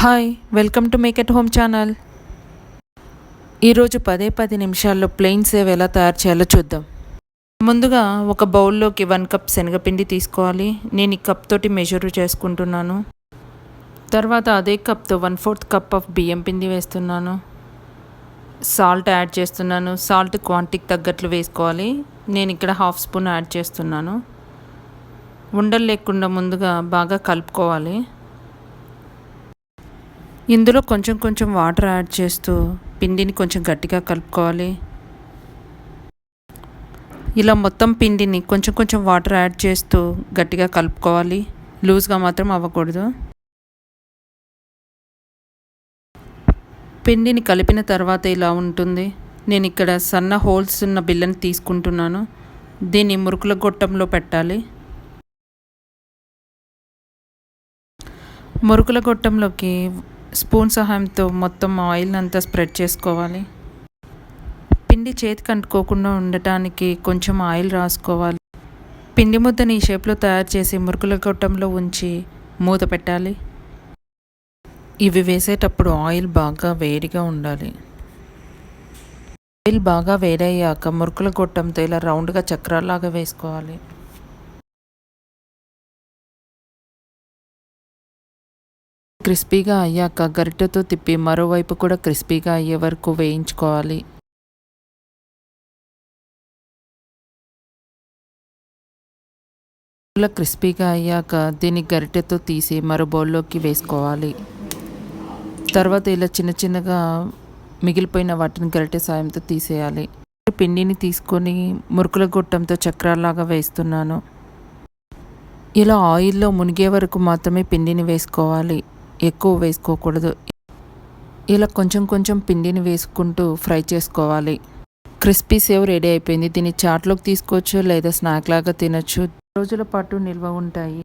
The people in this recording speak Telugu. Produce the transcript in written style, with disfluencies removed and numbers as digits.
Hi, welcome to make at home channel. ఈరోజు 10 నిమిషాల్లో ప్లెయిన్ సేవ్ ఎలా తయారు చేయాలో చూద్దాం. ముందుగా ఒక బౌల్లోకి 1 కప్ శనగపిండి తీసుకోవాలి. నేను ఈ కప్ తోటి మెజర్ చేసుకుంటున్నాను. తర్వాత అదే కప్తో 1/4 కప్ ఆఫ్ బియ్యం పిండి వేస్తున్నాను. సాల్ట్ యాడ్ చేస్తున్నాను. సాల్ట్ క్వాంటిటీకి తగ్గట్లు వేసుకోవాలి. నేను ఇక్కడ 1/2 స్పూన్ యాడ్ చేస్తున్నాను. ఉండలు లేకుండా ముందుగా బాగా కలుపుకోవాలి. ఇందులో కొంచెం వాటర్ యాడ్ చేస్తూ పిండిని కొంచెం గట్టిగా కలుపుకోవాలి. ఇలా మొత్తం పిండిని కొంచెం వాటర్ యాడ్ చేస్తూ గట్టిగా కలుపుకోవాలి. లూజ్గా మాత్రం అవ్వకూడదు. పిండిని కలిపిన తర్వాత ఇలా ఉంటుంది. నేను ఇక్కడ సన్న హోల్స్ ఉన్న బిళ్ళని తీసుకుంటున్నాను. దీన్ని మురుకుల గొట్టంలో పెట్టాలి. మురుకుల గొట్టంలోకి స్పూన్ సహాయంతో మొత్తం ఆయిల్ అంతా స్ప్రెడ్ చేసుకోవాలి. పిండి చేతికి అంటుకోకుండా ఉండటానికి కొంచెం ఆయిల్ రాసుకోవాలి. పిండి ముద్దని ఈ షేప్లో తయారు చేసి మురుకుల గొట్టంలో ఉంచి మూత పెట్టాలి. ఇవి వేసేటప్పుడు ఆయిల్ బాగా వేడిగా ఉండాలి. ఆయిల్ బాగా వేడయ్యాక మురుకుల గొట్టంతో ఇలా రౌండ్గా చక్రాల్లాగా వేసుకోవాలి. క్రిస్పీగా అయ్యాక గరిటెతో తిప్పి మరోవైపు కూడా క్రిస్పీగా అయ్యే వరకు వేయించుకోవాలి. ఇలా క్రిస్పీగా అయ్యాక దీన్ని గరిటెతో తీసి మరో బౌల్లోకి వేసుకోవాలి. తర్వాత ఇలా చిన్నగా మిగిలిపోయిన వాటిని గరిటె సాయంతో తీసేయాలి. పిండిని తీసుకొని మురుకుల గొట్టంతో చక్రాల్లాగా వేస్తున్నాను. ఇలా ఆయిల్లో మునిగే వరకు మాత్రమే పిండిని వేసుకోవాలి. ఎక్కువ వేసుకోకూడదు. ఇలా కొంచెం పిండిని వేసుకుంటూ ఫ్రై చేసుకోవాలి. క్రిస్పీ సేవ్ రెడీ అయిపోయింది. దీన్ని చాట్లోకి తీసుకోవచ్చు లేదా స్నాక్ లాగా తినచ్చు. రోజుల పాటు నిల్వ ఉంటాయి.